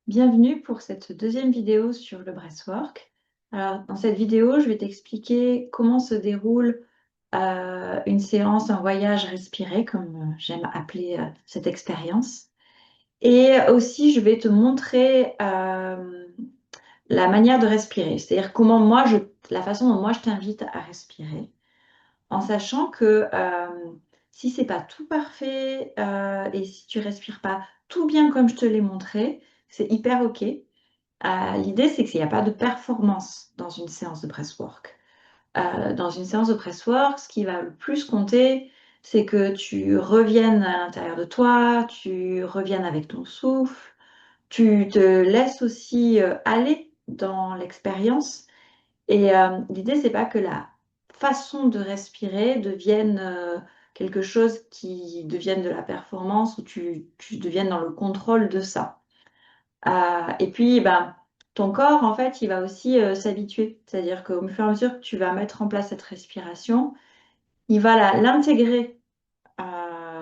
Bienvenue pour cette deuxième vidéo sur le breathwork. Alors, dans cette vidéo, je vais t'expliquer comment se déroule une séance, un voyage respiré, comme j'aime appeler cette expérience. Et aussi, je vais te montrer la manière de respirer, c'est-à-dire la façon dont moi je t'invite à respirer, en sachant que si c'est pas tout parfait et si tu respires pas tout bien comme je te l'ai montré, c'est hyper OK. L'idée, c'est qu'il n'y a pas de performance dans une séance de breathwork. Dans une séance de breathwork, ce qui va le plus compter, c'est que tu reviennes à l'intérieur de toi, tu reviennes avec ton souffle, tu te laisses aussi aller dans l'expérience. Et l'idée, c'est pas que la façon de respirer devienne quelque chose qui devienne de la performance ou tu deviennes dans le contrôle de ça. Et puis, ben, ton corps, en fait, il va aussi s'habituer. C'est-à-dire qu'au fur et à mesure que tu vas mettre en place cette respiration, il va l'intégrer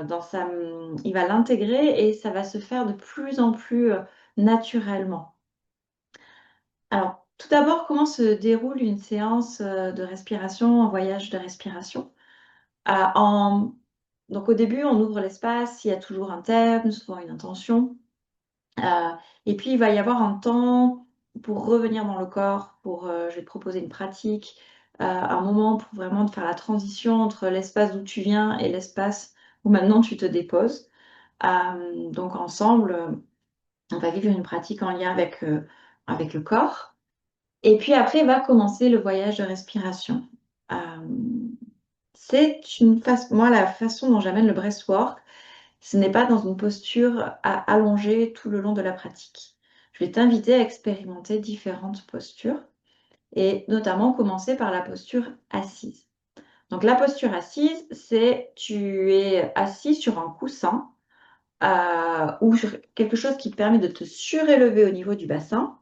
il va l'intégrer et ça va se faire de plus en plus naturellement. Alors, tout d'abord, comment se déroule une séance de respiration, un voyage de respiration? Euh, en- Donc, au début, on ouvre l'espace, il y a toujours un thème, souvent une intention. Euh, et puis, il va y avoir un temps pour revenir dans le corps, je vais te proposer une pratique, un moment pour vraiment faire la transition entre l'espace d'où tu viens et l'espace où maintenant tu te déposes. Donc, ensemble, on va vivre une pratique en lien avec le corps. Et puis après, va commencer le voyage de respiration. Euh, moi, la façon dont j'amène le breathwork, ce n'est pas dans une posture allongée tout le long de la pratique. Je vais t'inviter à expérimenter différentes postures et notamment commencer par la posture assise. Donc la posture assise, c'est tu es assis sur un coussin ou sur quelque chose qui te permet de te surélever au niveau du bassin.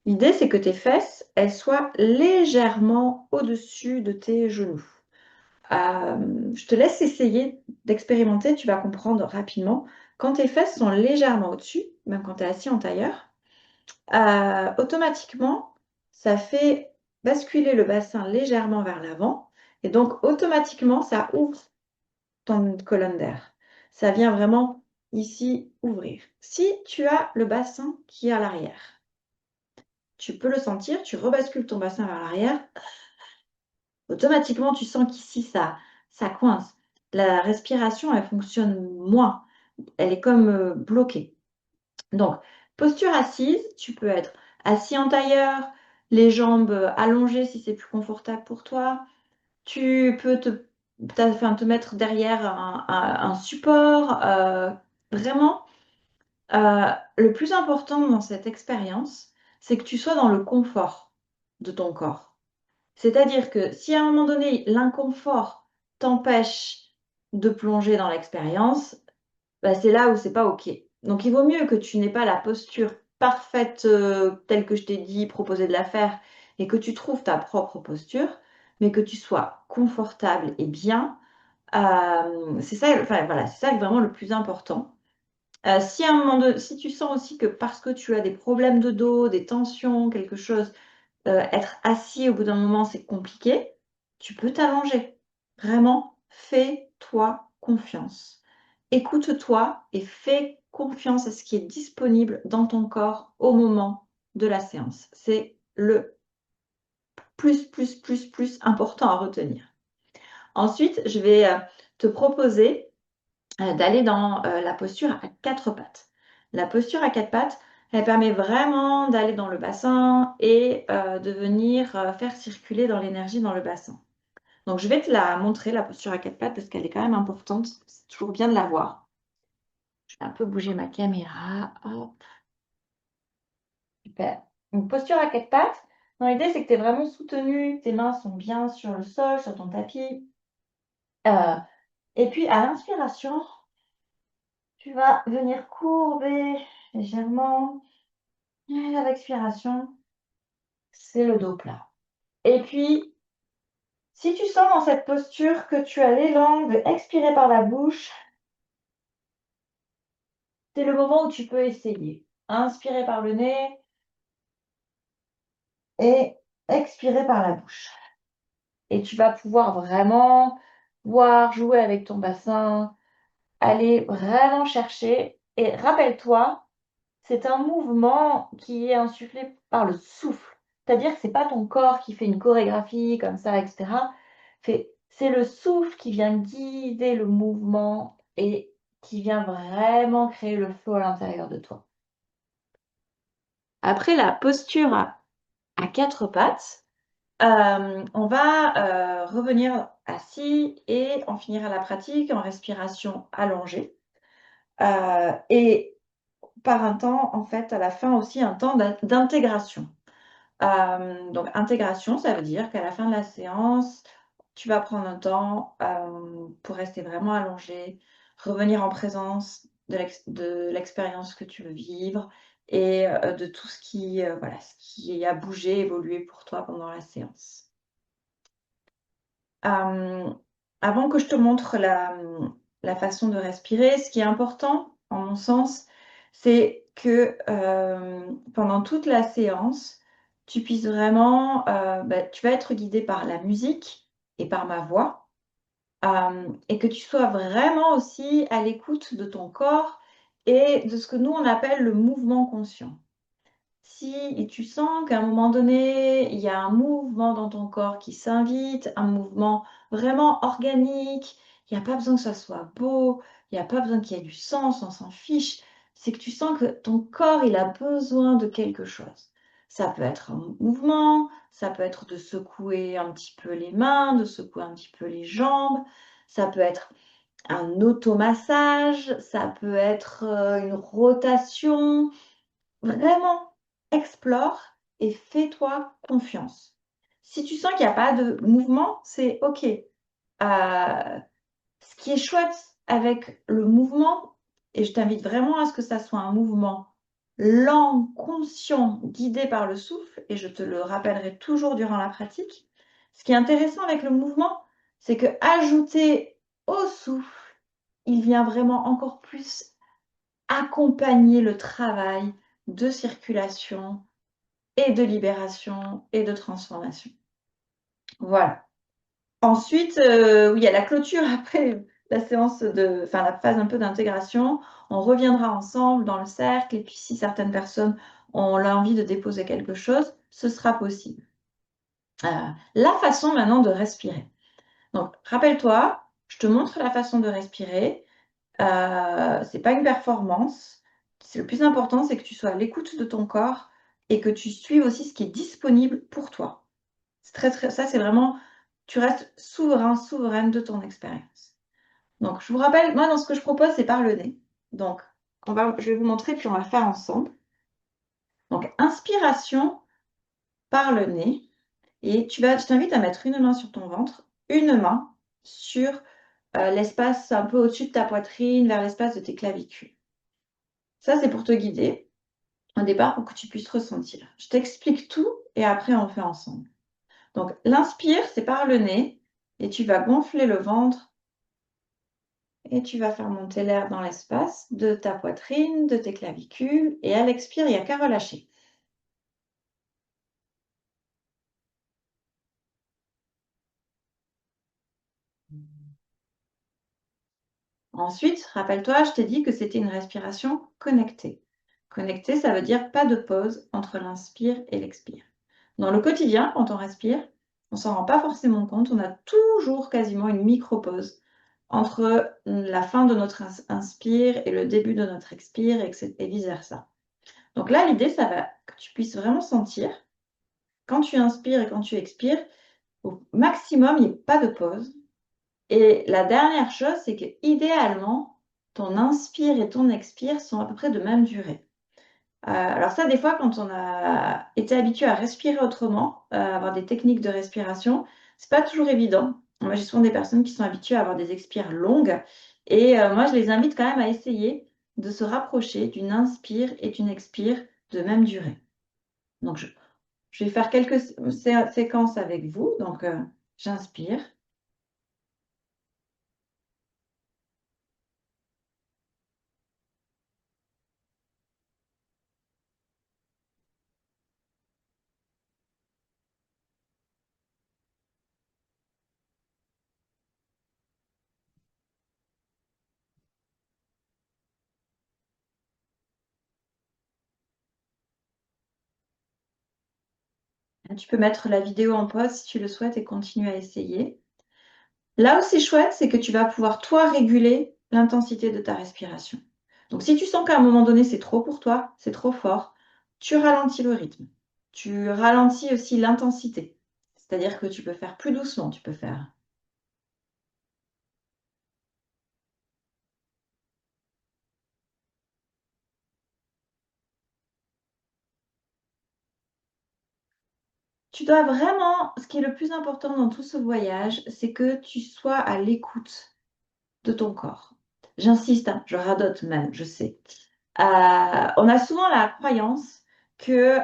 L'idée, c'est que tes fesses, elles soient légèrement au-dessus de tes genoux. Je te laisse essayer d'expérimenter, tu vas comprendre rapidement. Quand tes fesses sont légèrement au-dessus, même quand tu es assis en tailleur, automatiquement, ça fait basculer le bassin légèrement vers l'avant. Et donc, automatiquement, ça ouvre ton colonne d'air. Ça vient vraiment ici ouvrir. Si tu as le bassin qui est à l'arrière, tu peux le sentir, tu rebascules ton bassin vers l'arrière. Automatiquement, tu sens qu'ici, ça coince. La respiration, elle fonctionne moins. Elle est comme bloquée. Donc, posture assise, tu peux être assis en tailleur, les jambes allongées si c'est plus confortable pour toi. Tu peux te mettre derrière un support. Vraiment, le plus important dans cette expérience, c'est que tu sois dans le confort de ton corps. C'est-à-dire que si à un moment donné, l'inconfort t'empêche de plonger dans l'expérience, bah, c'est là où c'est pas OK. Donc il vaut mieux que tu n'aies pas la posture parfaite telle que je t'ai dit, proposé de la faire, et que tu trouves ta propre posture, mais que tu sois confortable et bien. C'est ça, enfin, voilà, c'est ça vraiment le plus important. Si tu sens aussi que parce que tu as des problèmes de dos, des tensions, quelque chose, être assis au bout d'un moment, c'est compliqué, tu peux t'allonger. Vraiment, fais-toi confiance. Écoute-toi et fais confiance à ce qui est disponible dans ton corps au moment de la séance. C'est le plus important à retenir. Ensuite, je vais te proposer d'aller dans la posture à quatre pattes. La posture à quatre pattes, elle permet vraiment d'aller dans le bassin et de venir faire circuler dans l'énergie dans le bassin. Donc, je vais te la montrer, la posture à quatre pattes, parce qu'elle est quand même importante. C'est toujours bien de la voir. Je vais un peu bouger ma caméra. Hop, super. Donc, posture à quatre pattes. Non, l'idée, c'est que tu es vraiment soutenu, tes mains sont bien sur le sol, sur ton tapis. Euh, et puis, à l'inspiration, tu vas venir courber légèrement. Et à l'expiration, c'est le dos plat. Et puis, si tu sens dans cette posture que tu as l'élan de expirer par la bouche, c'est le moment où tu peux essayer. inspirer par le nez et expirer par la bouche. Et tu vas pouvoir vraiment voir, jouer avec ton bassin, aller vraiment chercher. Et rappelle-toi, c'est un mouvement qui est insufflé par le souffle. C'est-à-dire que c'est pas ton corps qui fait une chorégraphie comme ça, et cetera. C'est le souffle qui vient guider le mouvement et qui vient vraiment créer le flow à l'intérieur de toi. Après la posture à quatre pattes, on va revenir assis et en finir à la pratique en respiration allongée. Et par un temps, en fait, à la fin aussi, un temps d'intégration. Donc intégration, ça veut dire qu'à la fin de la séance, tu vas prendre un temps, pour rester vraiment allongé, revenir en présence de l'expérience que tu veux vivre et de tout ce qui, voilà, ce qui a bougé, évolué pour toi pendant la séance. Hem, Avant que je te montre la façon de respirer, ce qui est important, en mon sens, c'est que, pendant toute la séance, tu puisses vraiment, tu vas être guidé par la musique et par ma voix, et que tu sois vraiment aussi à l'écoute de ton corps et de ce que nous on appelle le mouvement conscient. Si tu sens qu'à un moment donné, il y a un mouvement dans ton corps qui s'invite, un mouvement vraiment organique, il y a pas besoin que ça soit beau, il y a pas besoin qu'il y ait du sens, on s'en fiche. C'est que tu sens que ton corps, il a besoin de quelque chose. Ça peut être un mouvement, ça peut être de secouer un petit peu les mains, de secouer un petit peu les jambes, ça peut être un automassage, ça peut être, une rotation. Vraiment, explore et fais-toi confiance. Si tu sens qu'il y a pas de mouvement, c'est OK. Ce qui est chouette avec le mouvement, et je t'invite vraiment à ce que ça soit un mouvement lent, conscient, guidé par le souffle, et je te le rappellerai toujours durant la pratique. Ce qui est intéressant avec le mouvement, c'est qu'ajouté au souffle, il vient vraiment encore plus accompagner le travail de circulation et de libération et de transformation. Voilà. Ensuite, oui, il y a la clôture après la séance la phase un peu d'intégration. On reviendra ensemble dans le cercle et puis si certaines personnes ont l'envie de déposer quelque chose, ce sera possible. La façon maintenant de respirer. Donc rappelle-toi, je te montre la façon de respirer. C'est pas une performance. C'est le plus important, c'est que tu sois à l'écoute de ton corps et que tu suives aussi ce qui est disponible pour toi. C'est très ça, c'est vraiment tu restes souverain, souveraine de ton expérience. Donc je vous rappelle, moi, dans ce que je propose, c'est par le nez. Donc je vais vous montrer, puis on va faire ensemble. Donc inspiration par le nez et je t'invite à mettre une main sur ton ventre, une main sur, l'espace un peu au-dessus de ta poitrine, vers l'espace de tes clavicules. Ça, c'est pour te guider, au départ, pour que tu puisses ressentir. Je t'explique tout et après on fait ensemble. Donc l'inspire, c'est par le nez et tu vas gonfler le ventre et tu vas faire monter l'air dans l'espace de ta poitrine, de tes clavicules et à l'expire, il n'y a qu'à relâcher. Ensuite, rappelle-toi, je t'ai dit que c'était une respiration connectée. Connectée, ça veut dire pas de pause entre l'inspire et l'expire. Dans le quotidien, quand on respire, on s'en rend pas forcément compte, on a toujours quasiment une micro-pause entre la fin de notre inspire et le début de notre expire et vice-versa. Donc là, l'idée, ça va que tu puisses vraiment sentir, quand tu inspires et quand tu expires, au maximum, il n'y ait pas de pause. Et la dernière chose, c'est que idéalement, ton inspire et ton expire sont à peu près de même durée. Alors ça, des fois, quand on a été habitué à respirer autrement, avoir des techniques de respiration, c'est pas toujours évident. Moi, j'ai souvent des personnes qui sont habituées à avoir des expires longues et moi, je les invite quand même à essayer de se rapprocher d'une inspire et d'une expire de même durée. Donc je vais faire quelques séquences avec vous. Donc, j'inspire. Tu peux mettre la vidéo en pause si tu le souhaites et continuer à essayer. Là où c'est chouette, c'est que tu vas pouvoir, toi, réguler l'intensité de ta respiration. Donc, si tu sens qu'à un moment donné, c'est trop pour toi, c'est trop fort, tu ralentis le rythme. Tu ralentis aussi l'intensité. C'est-à-dire que tu peux faire plus doucement, tu peux faire. Tu dois vraiment, ce qui est le plus important dans tout ce voyage, c'est que tu sois à l'écoute de ton corps. J'insiste, hein, je radote même, je sais. On a souvent la croyance que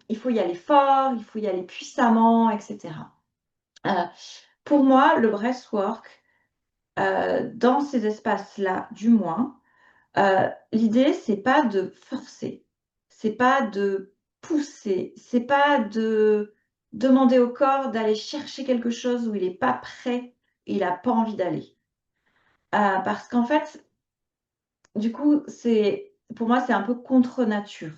il faut y aller fort, il faut y aller puissamment, etc. Euh, pour moi, le breathwork, dans ces espaces-là, du moins, l'idée, c'est pas de forcer, c'est pas de pousser, c'est pas de demander au corps d'aller chercher quelque chose où il n'est pas prêt, il n'a pas envie d'aller. Parce qu'en fait, du coup, pour moi, c'est un peu contre nature.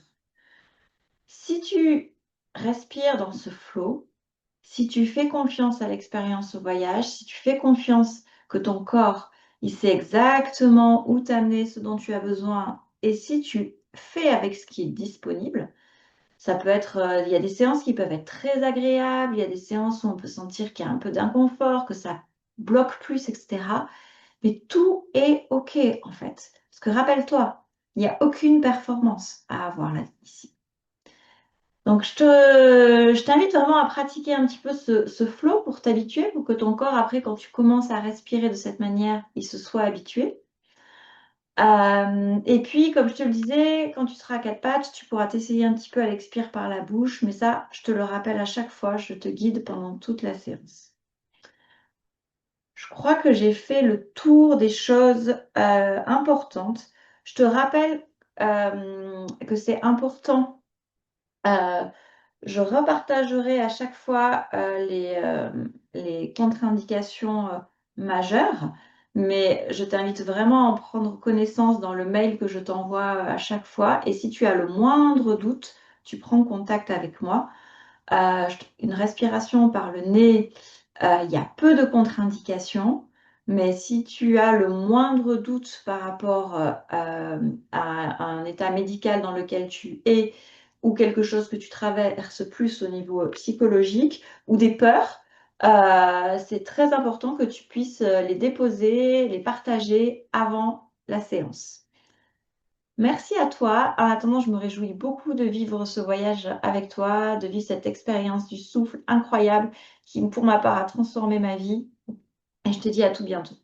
Si tu respires dans ce flow, si tu fais confiance à l'expérience au voyage, si tu fais confiance que ton corps, il sait exactement où t'amener, ce dont tu as besoin, et si tu fais avec ce qui est disponible, ça peut être, il y a des séances qui peuvent être très agréables, il y a des séances où on peut sentir qu'il y a un peu d'inconfort, que ça bloque plus, etc. Mais tout est OK en fait. Parce que rappelle-toi, il n'y a aucune performance à avoir là ici. Donc, je t'invite vraiment à pratiquer un petit peu ce flow pour t'habituer, pour que ton corps, après, quand tu commences à respirer de cette manière, il se soit habitué. Et puis, comme je te le disais, quand tu seras à quatre pattes, tu pourras t'essayer un petit peu à l'expire par la bouche, mais ça, je te le rappelle à chaque fois, je te guide pendant toute la séance. Je crois que j'ai fait le tour des choses importantes. Je te rappelle que c'est important. euh, Je repartagerai à chaque fois les contre-indications majeures, mais je t'invite vraiment à en prendre connaissance dans le mail que je t'envoie à chaque fois. Et si tu as le moindre doute, tu prends contact avec moi. Une respiration par le nez, il y a peu de contre-indications, mais si tu as le moindre doute par rapport à un état médical dans lequel tu es ou quelque chose que tu traverses plus au niveau psychologique ou des peurs, c'est très important que tu puisses les déposer, les partager avant la séance. Merci à toi. En attendant, je me réjouis beaucoup de vivre ce voyage avec toi, de vivre cette expérience du souffle incroyable qui, pour ma part, a transformé ma vie. Et je te dis à tout bientôt.